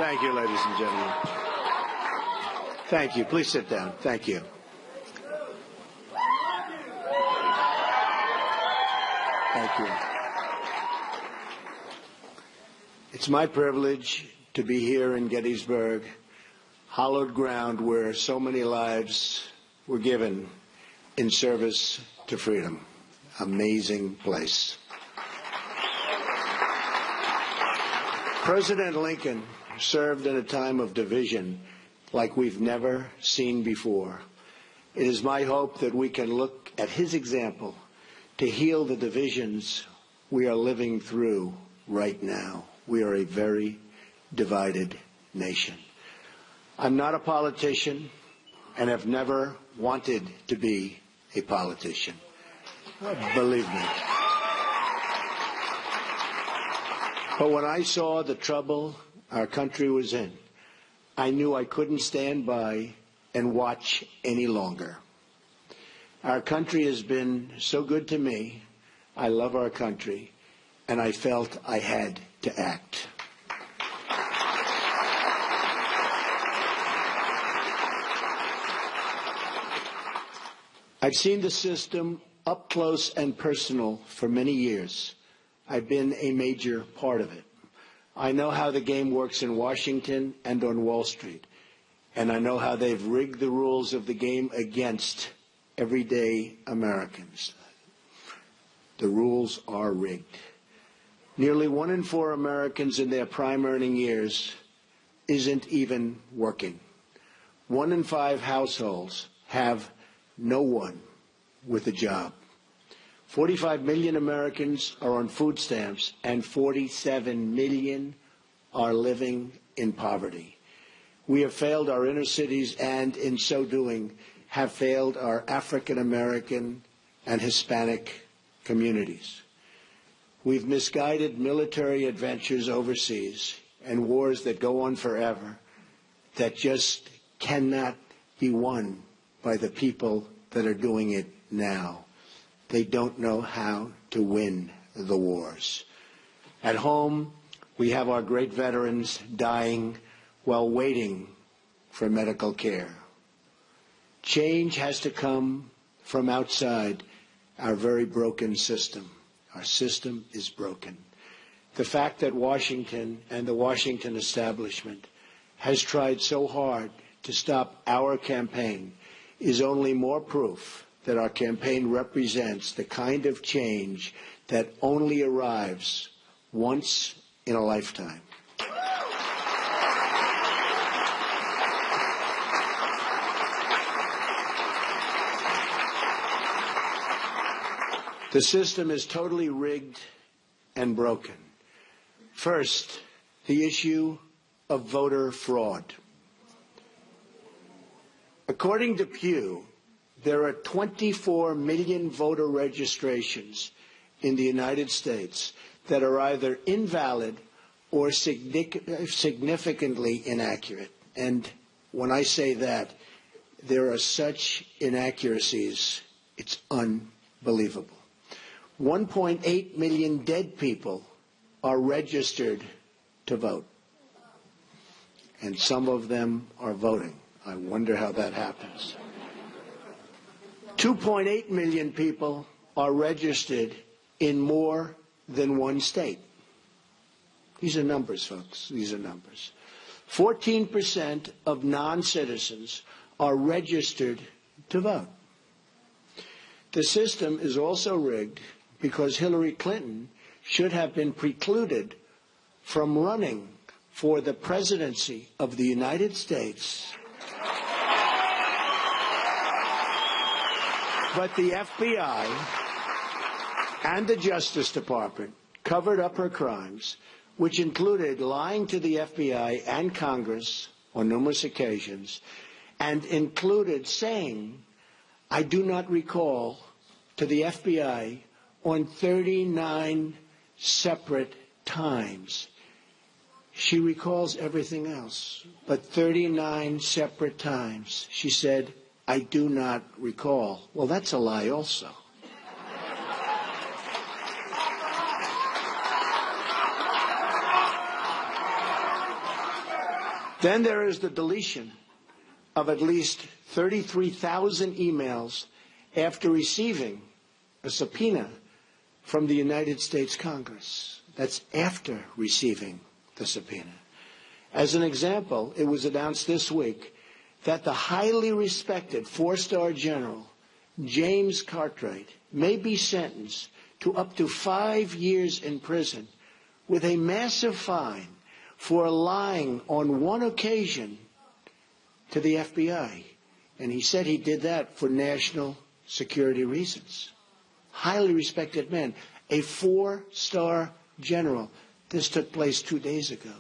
Thank you, ladies and gentlemen. Thank you. Please sit down. Thank you. Thank you. It's my privilege to be here in Gettysburg, hallowed ground where so many lives were given in service to freedom. Amazing place. President Lincoln served in a time of division like we've never seen before. It is my hope that we can look at his example to heal the divisions we are living through right now. We are a very divided nation. I'm not a politician and have never wanted to be a politician. Believe me. But when I saw the trouble our country was in, I knew I couldn't stand by and watch any longer. Our country has been so good to me. I love our country, and I felt I had to act. I've seen the system up close and personal for many years. I've been a major part of it. I know how the game works in Washington and on Wall Street, and I know how they've rigged the rules of the game against everyday Americans. The rules are rigged. Nearly 1 in 4 Americans in their prime earning years isn't even working. 1 in 5 households have no one with a job. 45 million Americans are on food stamps, and 47 million are living in poverty. We have failed our inner cities, and in so doing, have failed our African American and Hispanic communities. We've misguided military adventures overseas and wars that go on forever that just cannot be won by the people that are doing it now. They don't know how to win the wars. At home, we have our great veterans dying while waiting for medical care. Change has to come from outside our very broken system. Our system is broken. The fact that Washington and the Washington establishment has tried so hard to stop our campaign is only more proof that our campaign represents the kind of change that only arrives once in a lifetime. The system is totally rigged and broken. First, the issue of voter fraud. According to Pew, there are 24 million voter registrations in the United States that are either invalid or significantly inaccurate. And when I say that, there are such inaccuracies, it's unbelievable. 1.8 million dead people are registered to vote, and some of them are voting. I wonder how that happens. 2.8 million people are registered in more than one state. These are numbers, folks. These are numbers. 14% of non-citizens are registered to vote. The system is also rigged because Hillary Clinton should have been precluded from running for the presidency of the United States. But the FBI and the Justice Department covered up her crimes, which included lying to the FBI and Congress on numerous occasions, and included saying, I do not recall, to the FBI on 39 separate times. She recalls everything else, but 39 separate times she said, I do not recall. Well, that's a lie also. Then there is the deletion of at least 33,000 emails after receiving a subpoena from the United States Congress. That's after receiving the subpoena. As an example, it was announced this week that the highly respected four-star general, James Cartwright, may be sentenced to up to 5 years in prison with a massive fine for lying on one occasion to the FBI. And he said he did that for national security reasons. Highly respected man, a four-star general. This took place 2 days ago.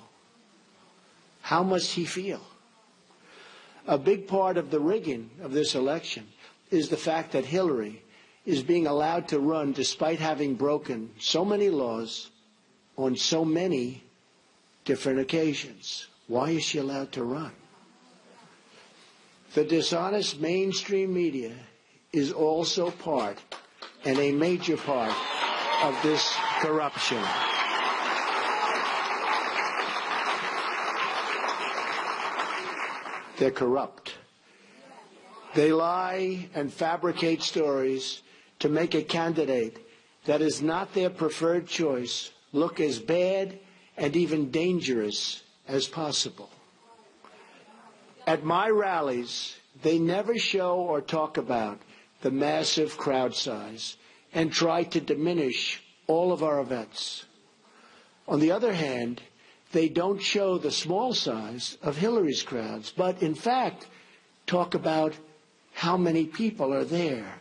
How must he feel? A big part of the rigging of this election is the fact that Hillary is being allowed to run despite having broken so many laws on so many different occasions. Why is she allowed to run? The dishonest mainstream media is also part, and a major part, of this corruption. They're corrupt. They lie and fabricate stories to make a candidate that is not their preferred choice look as bad and even dangerous as possible. At my rallies, they never show or talk about the massive crowd size and try to diminish all of our events. On the other hand, they don't show the small size of Hillary's crowds, but in fact talk about how many people are there.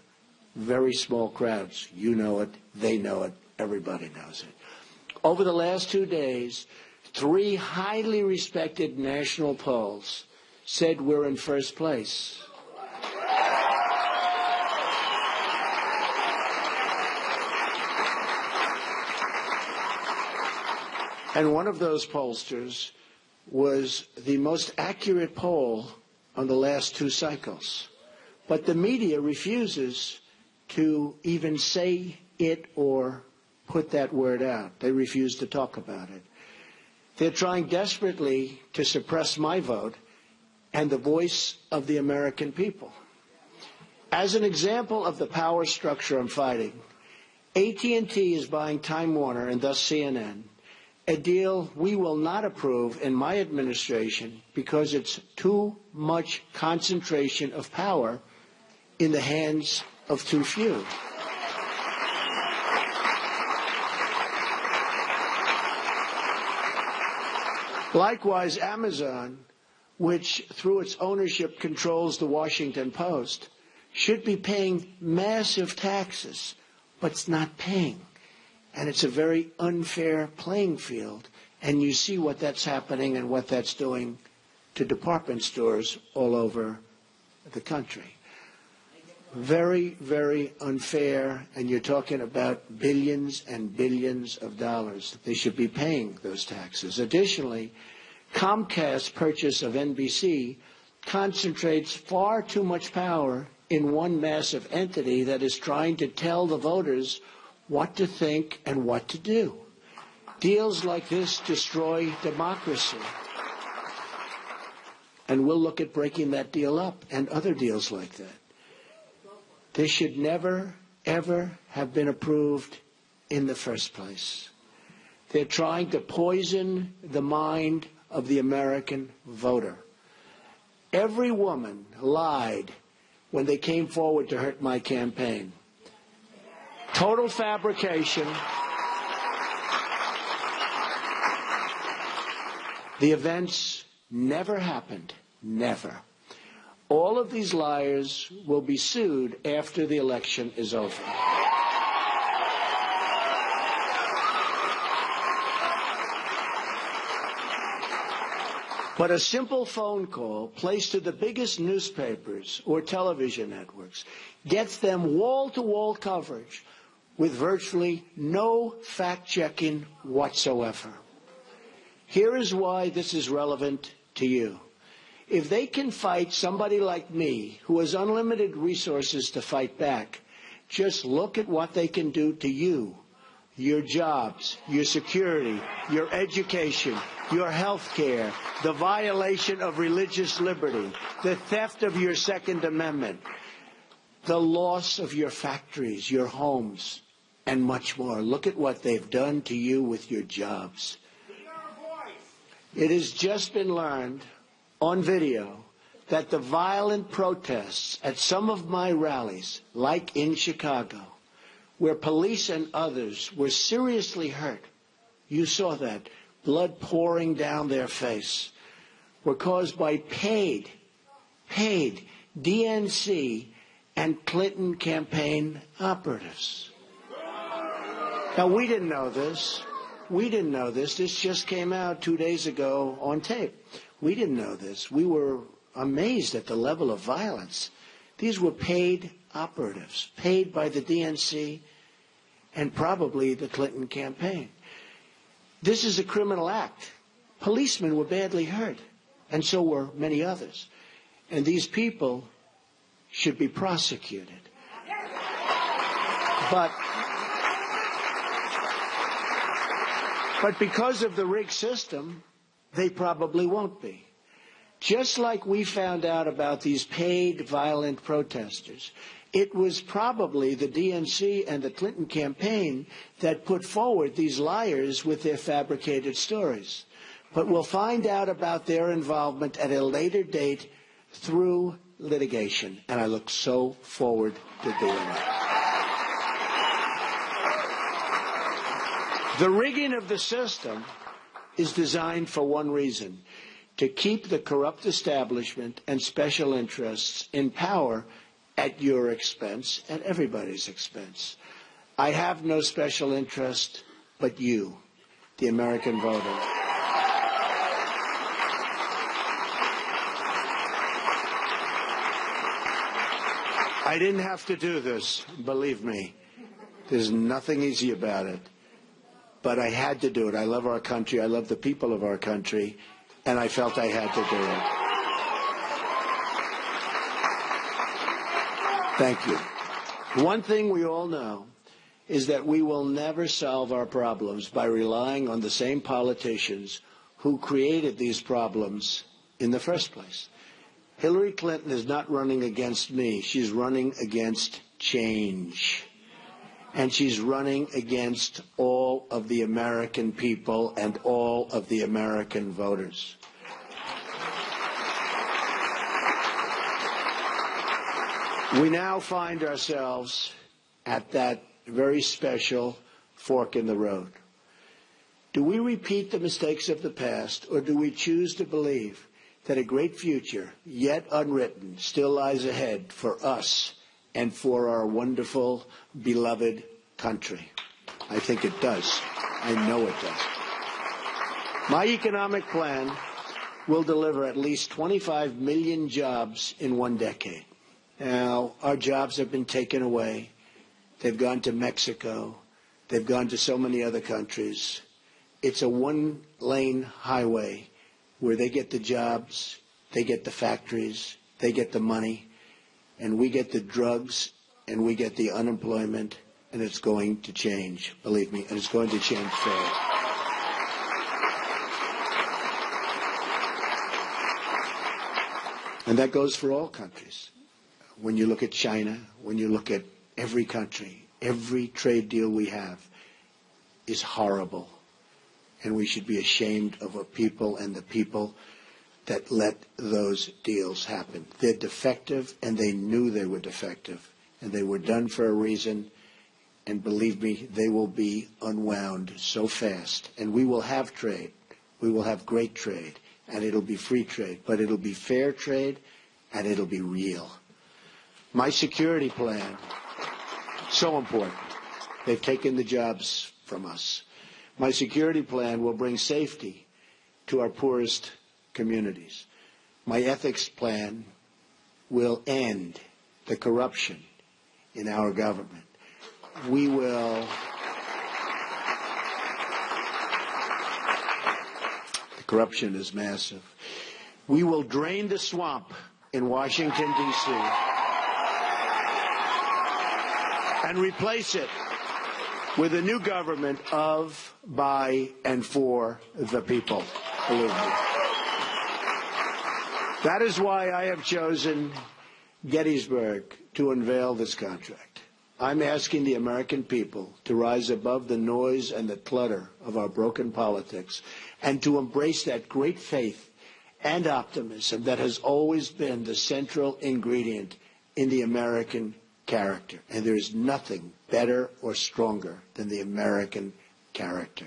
Very small crowds. You know it, they know it, everybody knows it. Over the last 2 days, 3 highly respected national polls said we're in first place. And one of those pollsters was the most accurate poll on the last 2 cycles. But the media refuses to even say it or put that word out. They refuse to talk about it. They're trying desperately to suppress my vote and the voice of the American people. As an example of the power structure I'm fighting, AT&T is buying Time Warner and thus CNN, a deal we will not approve in my administration because it's too much concentration of power in the hands of too few. Likewise, Amazon, which through its ownership controls the Washington Post, should be paying massive taxes, but it's not paying. And it's a very unfair playing field. And you see what that's happening and what that's doing to department stores all over the country. Very, very unfair. And you're talking about billions and billions of dollars. They should be paying those taxes. Additionally, Comcast's purchase of NBC concentrates far too much power in one massive entity that is trying to tell the voters what to think and what to do. Deals like this destroy democracy. And we'll look at breaking that deal up and other deals like that. This should never, ever have been approved in the first place. They're trying to poison the mind of the American voter. Every woman lied when they came forward to hurt my campaign. Total fabrication. The events never happened. Never. All of these liars will be sued after the election is over. But a simple phone call placed to the biggest newspapers or television networks gets them wall-to-wall coverage with virtually no fact-checking whatsoever. Here is why this is relevant to you. If they can fight somebody like me, who has unlimited resources to fight back, just look at what they can do to you, your jobs, your security, your education, your health care, the violation of religious liberty, the theft of your Second Amendment, the loss of your factories, your homes, and much more. Look at what they've done to you with your jobs. It has just been learned on video that the violent protests at some of my rallies, like in Chicago, where police and others were seriously hurt, you saw that, blood pouring down their face, were caused by paid DNC and Clinton campaign operatives. Now, we didn't know this. We didn't know this. This just came out 2 days ago on tape. We didn't know this. We were amazed at the level of violence. These were paid operatives, paid by the DNC and probably the Clinton campaign. This is a criminal act. Policemen were badly hurt, and so were many others. And these people should be prosecuted. But because of the rigged system, they probably won't be. Just like we found out about these paid violent protesters, it was probably the DNC and the Clinton campaign that put forward these liars with their fabricated stories. But we'll find out about their involvement at a later date through litigation, and I look so forward to doing it. The rigging of the system is designed for one reason: to keep the corrupt establishment and special interests in power at your expense, at everybody's expense. I have no special interest but you, the American voter. I didn't have to do this, believe me. There's nothing easy about it. But I had to do it. I love our country. I love the people of our country. And I felt I had to do it. Thank you. One thing we all know is that we will never solve our problems by relying on the same politicians who created these problems in the first place. Hillary Clinton is not running against me. She's running against change. And she's running against all of the American people and all of the American voters. We now find ourselves at that very special fork in the road. Do we repeat the mistakes of the past, or do we choose to believe that a great future, yet unwritten, still lies ahead for us and for our wonderful, beloved country? I think it does. I know it does. My economic plan will deliver at least 25 million jobs in 1 decade. Now, our jobs have been taken away. They've gone to Mexico. They've gone to so many other countries. It's a one-lane highway where they get the jobs, they get the factories, they get the money, and we get the drugs, and we get the unemployment, and it's going to change, believe me, and it's going to change fast. And that goes for all countries. When you look at China, when you look at every country, every trade deal we have is horrible. And we should be ashamed of our people and the people that let those deals happen. They're defective, and they knew they were defective. And they were done for a reason. And believe me, they will be unwound so fast. And we will have trade. We will have great trade. And it'll be free trade. But it'll be fair trade, and it'll be real. My security plan, so important. They've taken the jobs from us. My security plan will bring safety to our poorest communities. My ethics plan will end the corruption in our government. We will... The corruption is massive. We will drain the swamp in Washington, D.C. and replace it with a new government of, by, and for the people. Believe me. That is why I have chosen Gettysburg to unveil this contract. I'm asking the American people to rise above the noise and the clutter of our broken politics and to embrace that great faith and optimism that has always been the central ingredient in the American character. And there is nothing better or stronger than the American character.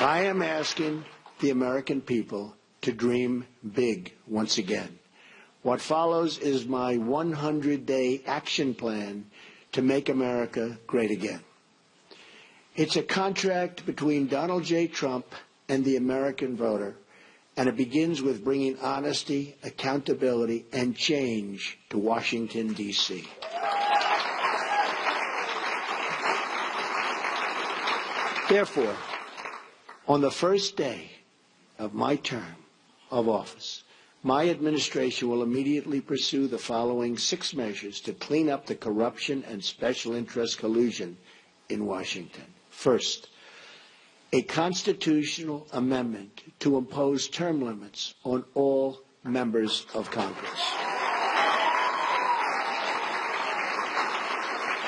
I am asking the American people to dream big once again. What follows is my 100-day action plan to make America great again. It's a contract between Donald J. Trump and the American voter, and it begins with bringing honesty, accountability, and change to Washington, D.C. Therefore, on the first day of my term of office, my administration will immediately pursue the following 6 measures to clean up the corruption and special interest collusion in Washington. First, a constitutional amendment to impose term limits on all members of Congress.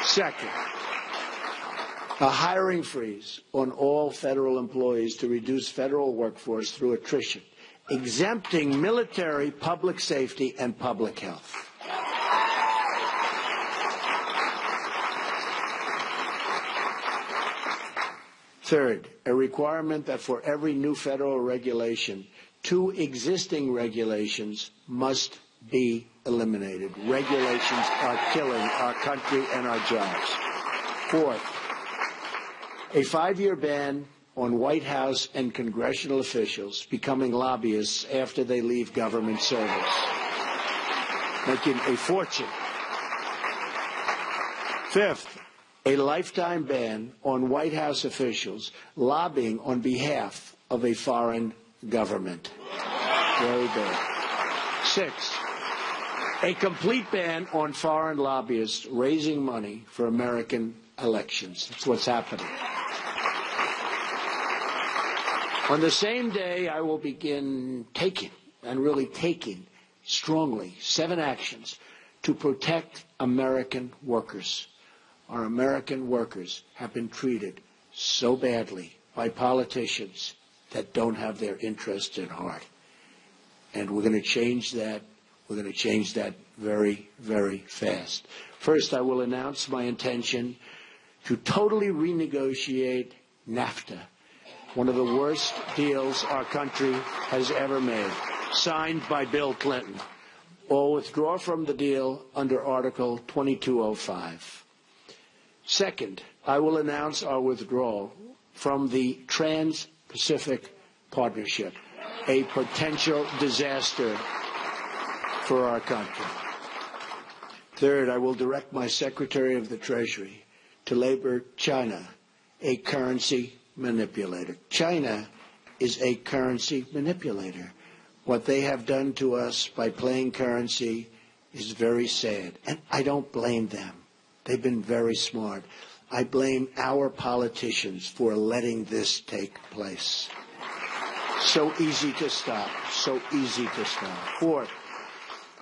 Second, a hiring freeze on all federal employees to reduce federal workforce through attrition, exempting military, public safety, and public health. Third, a requirement that for every new federal regulation, 2 existing regulations must be eliminated. Regulations are killing our country and our jobs. Fourth, a 5-year ban on White House and congressional officials becoming lobbyists after they leave government service, making a fortune. Fifth, a lifetime ban on White House officials lobbying on behalf of a foreign government. Very bad. Sixth, a complete ban on foreign lobbyists raising money for American elections. That's what's happening. On the same day, I will begin taking, and really taking, strongly 7 actions to protect American workers. Our American workers have been treated so badly by politicians that don't have their interests at heart. And we're going to change that. We're going to change that very, very fast. First, I will announce my intention to totally renegotiate NAFTA, one of the worst deals our country has ever made, signed by Bill Clinton, or withdraw from the deal under Article 2205. Second, I will announce our withdrawal from the Trans-Pacific Partnership, a potential disaster for our country. Third, I will direct my Secretary of the Treasury to label China a currency manipulator. China is a currency manipulator. What they have done to us by playing currency is very sad, and I don't blame them. They've been very smart. I blame our politicians for letting this take place. So easy to stop. So easy to stop. Fourth,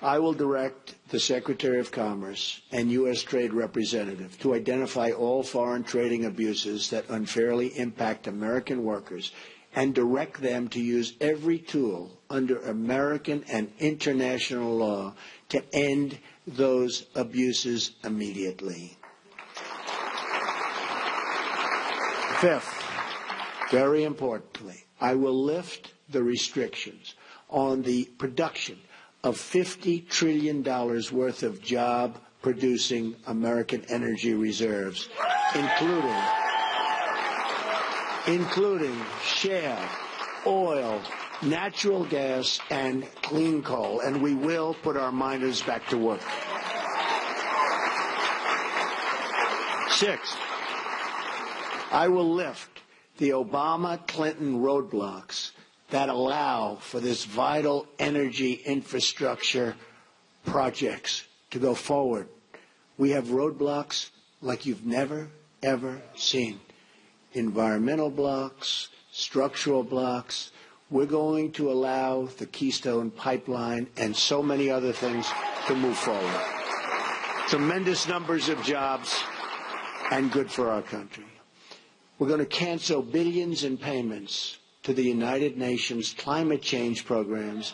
I will direct the Secretary of Commerce and U.S. Trade Representative to identify all foreign trading abuses that unfairly impact American workers and direct them to use every tool under American and international law to end those abuses immediately. Fifth, very importantly, I will lift the restrictions on the production of $50 trillion worth of job-producing American energy reserves, including shale, oil, natural gas, and clean coal, and we will put our miners back to work. Sixth, I will lift the Obama-Clinton roadblocks that allow for this vital energy infrastructure projects to go forward. We have roadblocks like you've never, ever seen. Environmental blocks, structural blocks. We're going to allow the Keystone Pipeline and so many other things to move forward. Tremendous numbers of jobs and good for our country. We're going to cancel billions in payments to the United Nations climate change programs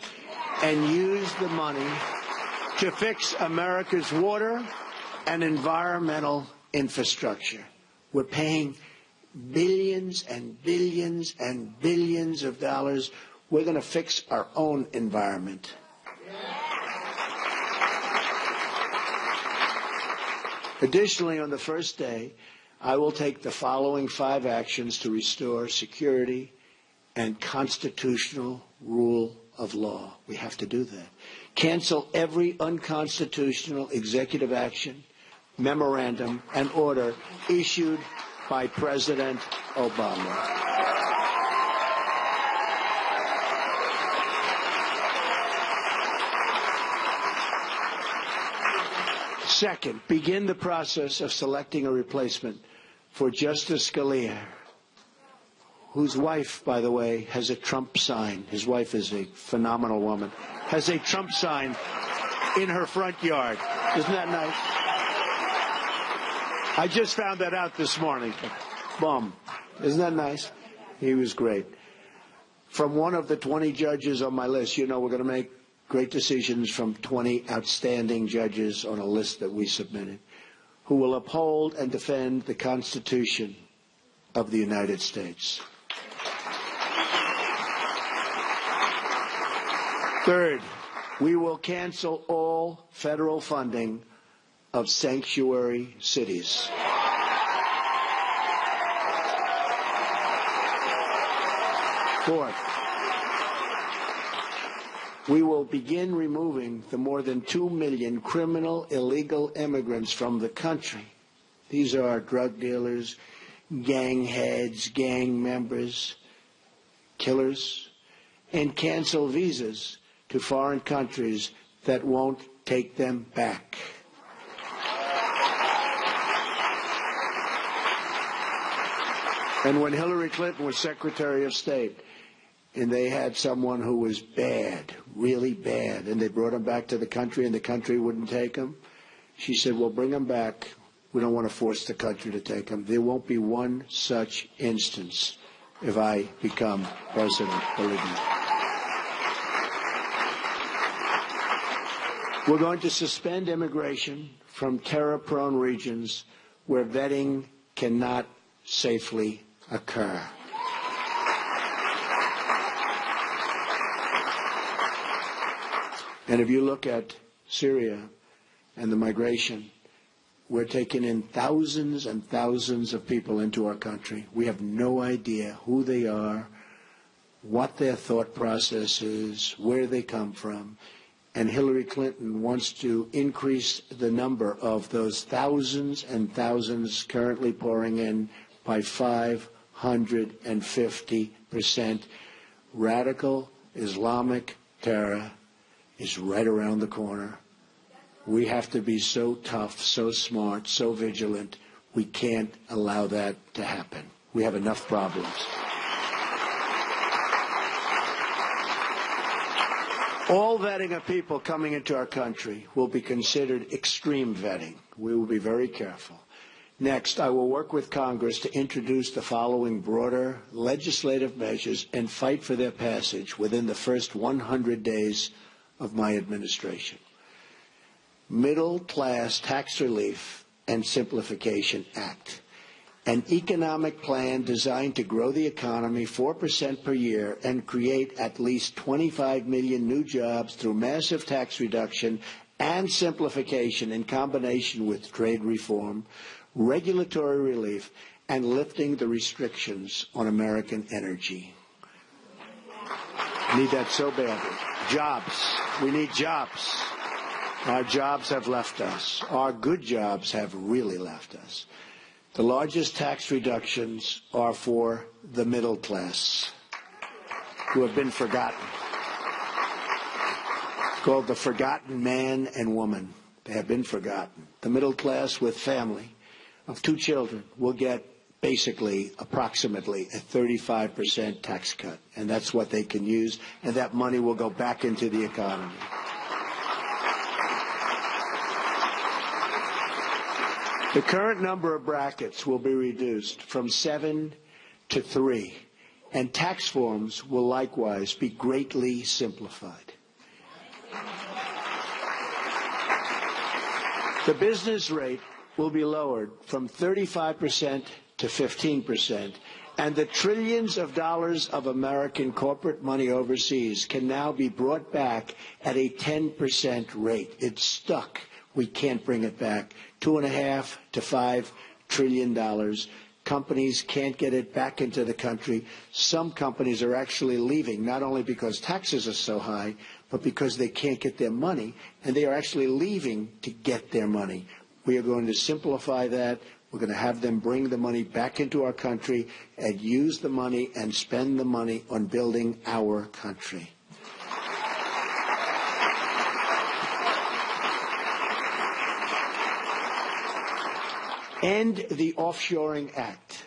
and use the money to fix America's water and environmental infrastructure. We're paying billions and billions and billions of dollars. We're going to fix our own environment. Additionally, on the first day, I will take the following 5 actions to restore security and constitutional rule of law. We have to do that. Cancel every unconstitutional executive action, memorandum, and order issued by President Obama. Second, begin the process of selecting a replacement for Justice Scalia, whose wife, by the way, has a Trump sign. His wife is a phenomenal woman. Has a Trump sign in her front yard. Isn't that nice? I just found that out this morning. Boom. Isn't that nice? He was great. From one of the 20 judges on my list, you know we're going to make great decisions from 20 outstanding judges on a list that we submitted, who will uphold and defend the Constitution of the United States. Third, we will cancel all federal funding of sanctuary cities. Fourth, we will begin removing the more than 2 million criminal illegal immigrants from the country. These are drug dealers, gang heads, gang members, killers, and cancel visas to foreign countries that won't take them back. And when Hillary Clinton was Secretary of State, and they had someone who was bad, really bad, and they brought him back to the country and the country wouldn't take him, she said, well, bring him back. We don't want to force the country to take him. There won't be one such instance if I become president, believe me. We're going to suspend immigration from terror-prone regions where vetting cannot safely occur. And if you look at Syria and the migration, we're taking in thousands and thousands of people into our country. We have no idea who they are, what their thought process is, where they come from. And Hillary Clinton wants to increase the number of those thousands and thousands currently pouring in by 550%. Radical Islamic terror is right around the corner. We have to be so tough, so smart, so vigilant. We can't allow that to happen. We have enough problems. All vetting of people coming into our country will be considered extreme vetting. We will be very careful. Next, I will work with Congress to introduce the following broader legislative measures and fight for their passage within the first 100 days of my administration. Middle Class Tax Relief and Simplification Act, an economic plan designed to grow the economy 4% per year and create at least 25 million new jobs through massive tax reduction and simplification in combination with trade reform, regulatory relief, and lifting the restrictions on American energy. Need that so badly. Jobs. We need jobs. Our jobs have left us. Our good jobs have really left us. The largest tax reductions are for the middle class, who have been forgotten. It's called the forgotten man and woman. They have been forgotten. The middle class with family of 2 children will get basically approximately a 35% tax cut, and that's what they can use, and that money will go back into the economy. The current number of brackets will be reduced from 7 to 3, and tax forms will likewise be greatly simplified. The business rate will be lowered from 35% to 15%, and the trillions of dollars of American corporate money overseas can now be brought back at a 10% rate. It's stuck. We can't bring it back. $2.5 to $5 trillion. Companies can't get it back into the country. Some companies are actually leaving, not only because taxes are so high, but because they can't get their money, and they are actually leaving to get their money. We are going to simplify that. We're going to have them bring the money back into our country and use the money and spend the money on building our country. End the Offshoring Act.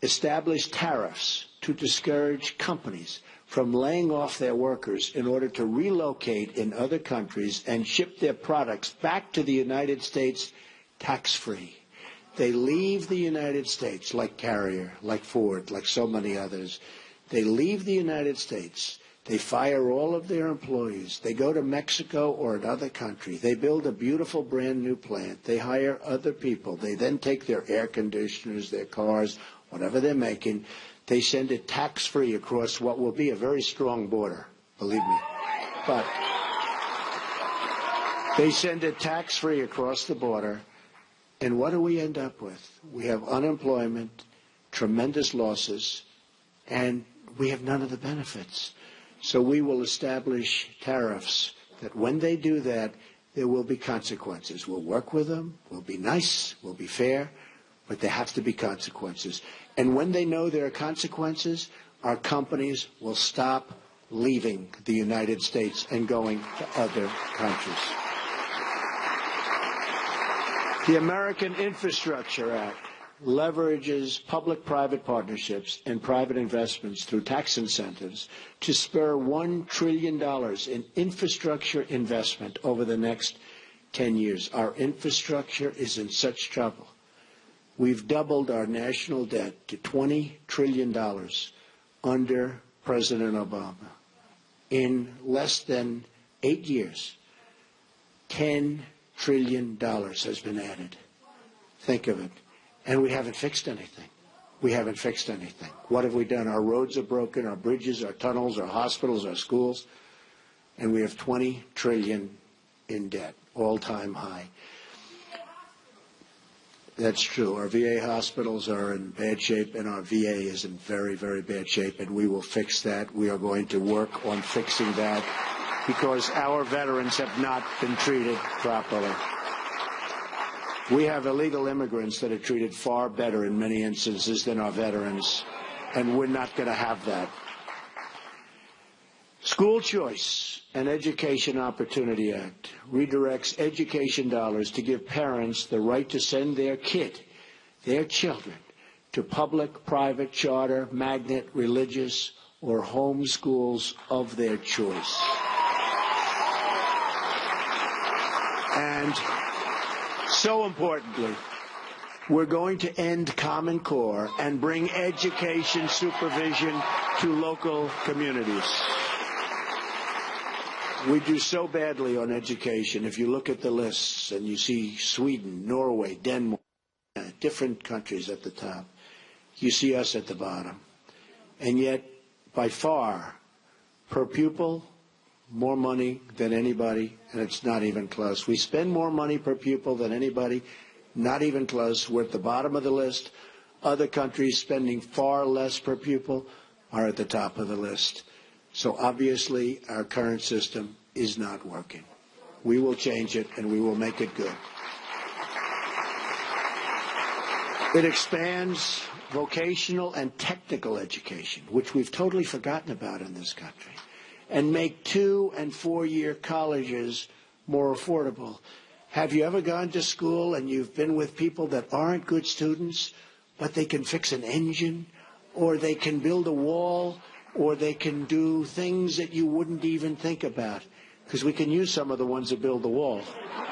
Establish tariffs to discourage companies from laying off their workers in order to relocate in other countries and ship their products back to the United States tax-free. They leave the United States, like Carrier, like Ford, like so many others. They leave the United States. They fire all of their employees. They go to Mexico or another country. They build a beautiful brand new plant. They hire other people. They then take their air conditioners, their cars, whatever they're making. They send it tax-free across what will be a very strong border, believe me. But they send it tax-free across the border. And what do we end up with? We have unemployment, tremendous losses, and we have none of the benefits. So we will establish tariffs that when they do that, there will be consequences. We'll work with them. We'll be nice. We'll be fair. But there have to be consequences. And when they know there are consequences, our companies will stop leaving the United States and going to other countries. The American Infrastructure Act leverages public-private partnerships and private investments through tax incentives to spur $1 trillion in infrastructure investment over the next 10 years. Our infrastructure is in such trouble. We've doubled our national debt to $20 trillion under President Obama. In less than 8 years, $10 trillion has been added. Think of it. And we haven't fixed anything. We haven't fixed anything. What have we done? Our roads are broken, our bridges, our tunnels, our hospitals, our schools, and we have $20 trillion in debt, all-time high. That's true. Our VA hospitals are in bad shape, and our VA is in very, very bad shape, and we will fix that. We are going to work on fixing that because our veterans have not been treated properly. We have illegal immigrants that are treated far better in many instances than our veterans, and we're not going to have that. School Choice and Education Opportunity Act redirects education dollars to give parents the right to send their kid, their children, to public, private, charter, magnet, religious, or home schools of their choice. And so importantly, we're going to end Common Core and bring education supervision to local communities. We do so badly on education. If you look at the lists and you see Sweden, Norway, Denmark, different countries at the top, you see us at the bottom. And yet, by far, per pupil, more money than anybody, and it's not even close. We spend more money per pupil than anybody, not even close. We're at the bottom of the list. Other countries spending far less per pupil are at the top of the list. So obviously, our current system is not working. We will change it, and we will make it good. It expands vocational and technical education, which we've totally forgotten about in this country, and make 2- and 4-year colleges more affordable. Have you ever gone to school and you've been with people that aren't good students, but they can fix an engine, or they can build a wall, or they can do things that you wouldn't even think about? Because we can use some of the ones that build the wall.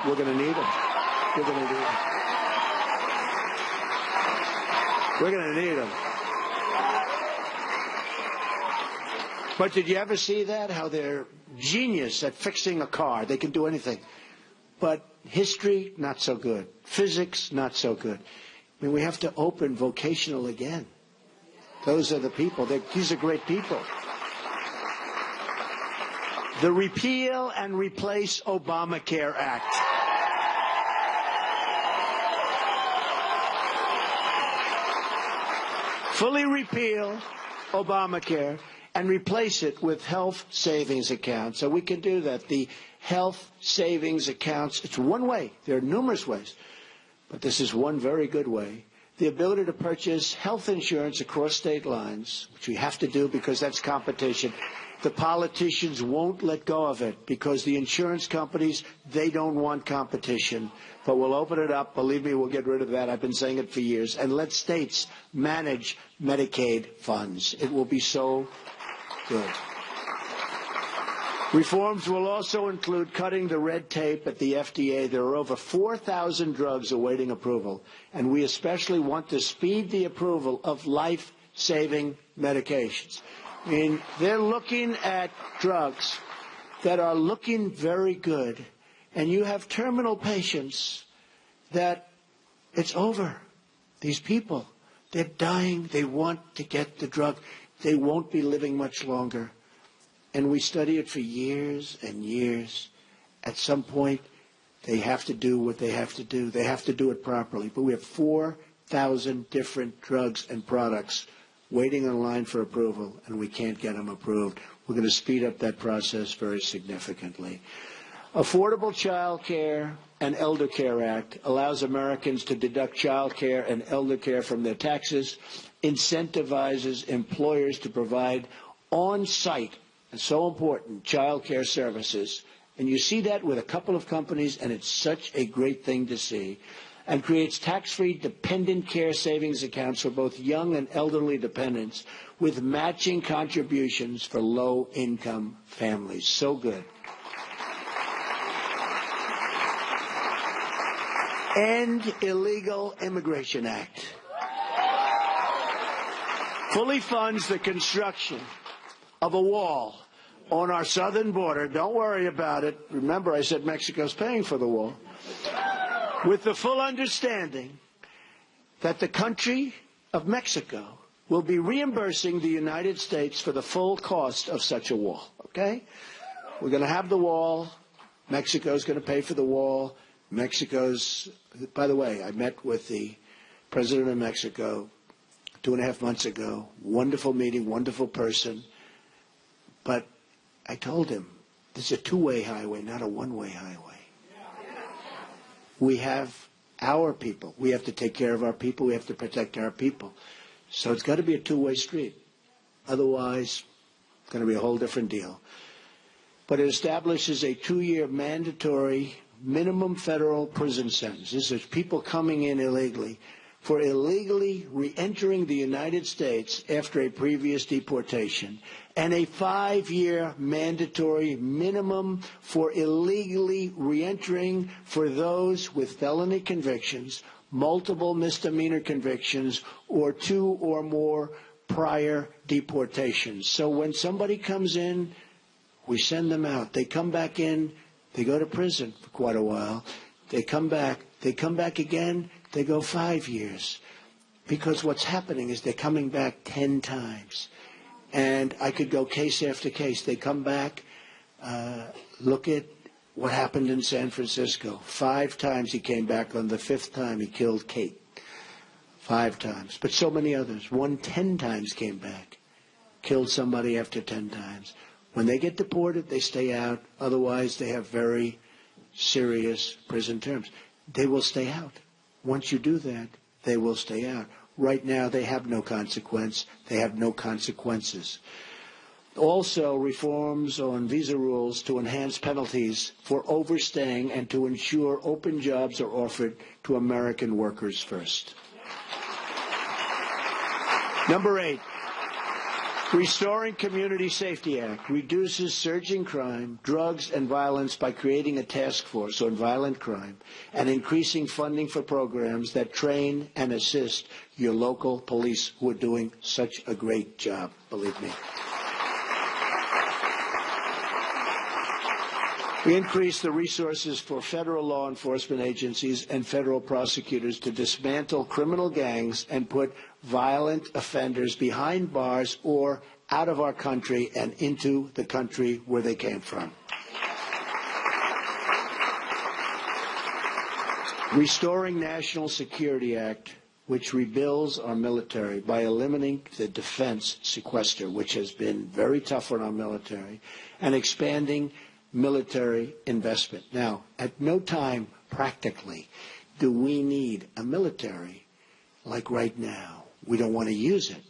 We're going to need them. We're going to need them. We're going to need them. But did you ever see that? How they're genius at fixing a car. They can do anything. But history, not so good. Physics, not so good. I mean, we have to open vocational again. Those are the people. These are great people. The Repeal and Replace Obamacare Act. Fully repeal Obamacare and replace it with health savings accounts. So we can do that. The health savings accounts, it's one way. There are numerous ways. But this is one very good way. The ability to purchase health insurance across state lines, which we have to do because that's competition. The politicians won't let go of it because the insurance companies, they don't want competition. But we'll open it up. Believe me, we'll get rid of that. I've been saying it for years. And let states manage Medicaid funds. It will be so good. Reforms will also include cutting the red tape at the FDA. There are over 4,000 drugs awaiting approval, and we especially want to speed the approval of life-saving medications. I mean, they're looking at drugs that are looking very good, and you have terminal patients that it's over. These people, they're dying. They want to get the drug. They won't be living much longer. And we study it for years and years. At some point, they have to do what they have to do. They have to do it properly. But we have 4,000 different drugs and products waiting in line for approval, and we can't get them approved. We're going to speed up that process very significantly. Affordable Child Care and Elder Care Act allows Americans to deduct child care and elder care from their taxes, incentivizes employers to provide on-site, and so important, child care services. And you see that with a couple of companies, and it's such a great thing to see. And creates tax-free dependent care savings accounts for both young and elderly dependents with matching contributions for low-income families. So good. End Illegal Immigration Act. Fully funds the construction of a wall on our southern border. Don't worry about it. Remember, I said Mexico's paying for the wall. With the full understanding that the country of Mexico will be reimbursing the United States for the full cost of such a wall. Okay? We're going to have the wall. Mexico's going to pay for the wall. Mexico's, by the way, I met with the president of Mexico 2.5 months ago. Wonderful meeting, wonderful person. But I told him, this is a two-way highway, not a one-way highway. We have our people. We have to take care of our people. We have to protect our people. So it's got to be a two-way street. Otherwise, it's going to be a whole different deal. But it establishes a 2-year mandatory minimum federal prison sentence. This is people coming in illegally for illegally re-entering the United States after a previous deportation, and a 5-year mandatory minimum for illegally re-entering for those with felony convictions, multiple misdemeanor convictions, or 2 or more prior deportations. So when somebody comes in, we send them out. They come back in, they go to prison for quite a while. They come back again, they go 5 years. Because what's happening is they're coming back 10 times. And I could go case after case. They come back, look at what happened in San Francisco. 5 times he came back. On the 5th time, he killed Kate. 5 times. But so many others. 10 times came back. Killed somebody after 10 times. When they get deported, they stay out. Otherwise, they have very serious prison terms. They will stay out. Once you do that, they will stay out. Right now, they have no consequence. They have no consequences. Also, reforms on visa rules to enhance penalties for overstaying and to ensure open jobs are offered to American workers first. Number 8, Restoring Community Safety Act reduces surging crime, drugs, and violence by creating a task force on violent crime and increasing funding for programs that train and assist your local police who are doing such a great job, believe me. We increase the resources for federal law enforcement agencies and federal prosecutors to dismantle criminal gangs and put violent offenders behind bars or out of our country and into the country where they came from. Restoring National Security Act, which rebuilds our military by eliminating the defense sequester, which has been very tough on our military, and expanding military investment. Now, at no time, practically, do we need a military like right now. We don't want to use it,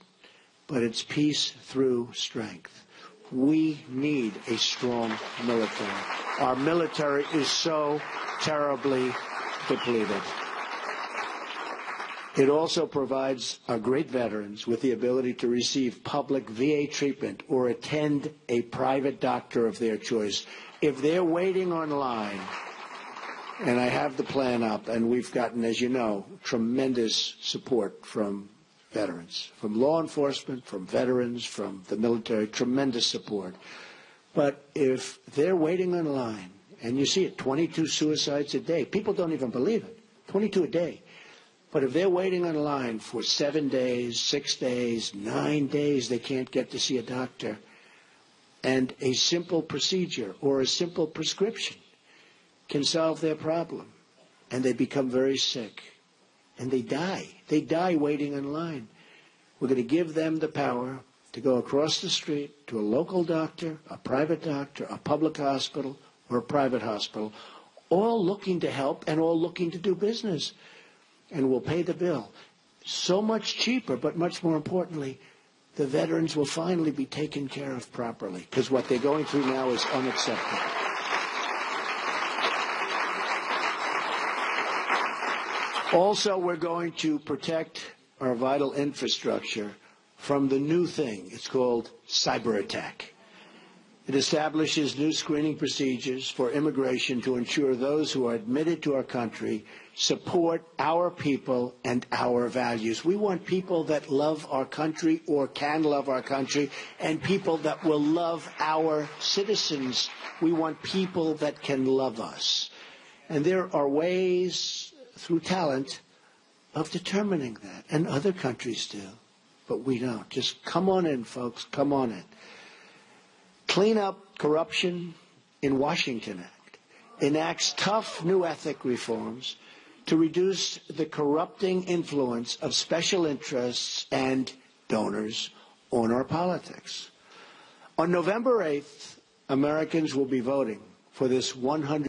but it's peace through strength. We need a strong military. Our military is so terribly depleted. It also provides our great veterans with the ability to receive public VA treatment or attend a private doctor of their choice. If they're waiting online, and I have the plan up, and we've gotten, as you know, tremendous support from veterans, from law enforcement, from veterans, from the military, tremendous support. But if they're waiting online, and you see it, 22 suicides a day, people don't even believe it, 22 a day. But if they're waiting on line for 7 days, 6 days, 9 days, they can't get to see a doctor, and a simple procedure or a simple prescription can solve their problem, and they become very sick, and they die. They die waiting in line. We're going to give them the power to go across the street to a local doctor, a private doctor, a public hospital, or a private hospital, all looking to help and all looking to do business, and we'll pay the bill. So much cheaper, but much more importantly, the veterans will finally be taken care of properly, because what they're going through now is unacceptable. Also, we're going to protect our vital infrastructure from the new thing. It's called cyber attack. It establishes new screening procedures for immigration to ensure those who are admitted to our country support our people and our values. We want people that love our country or can love our country, and people that will love our citizens. We want people that can love us. And there are ways through talent of determining that, and other countries do, but we don't. Just come on in, folks, come on in. Clean up corruption in Washington Act enacts tough new ethic reforms to reduce the corrupting influence of special interests and donors on our politics. On November 8th, Americans will be voting for this 100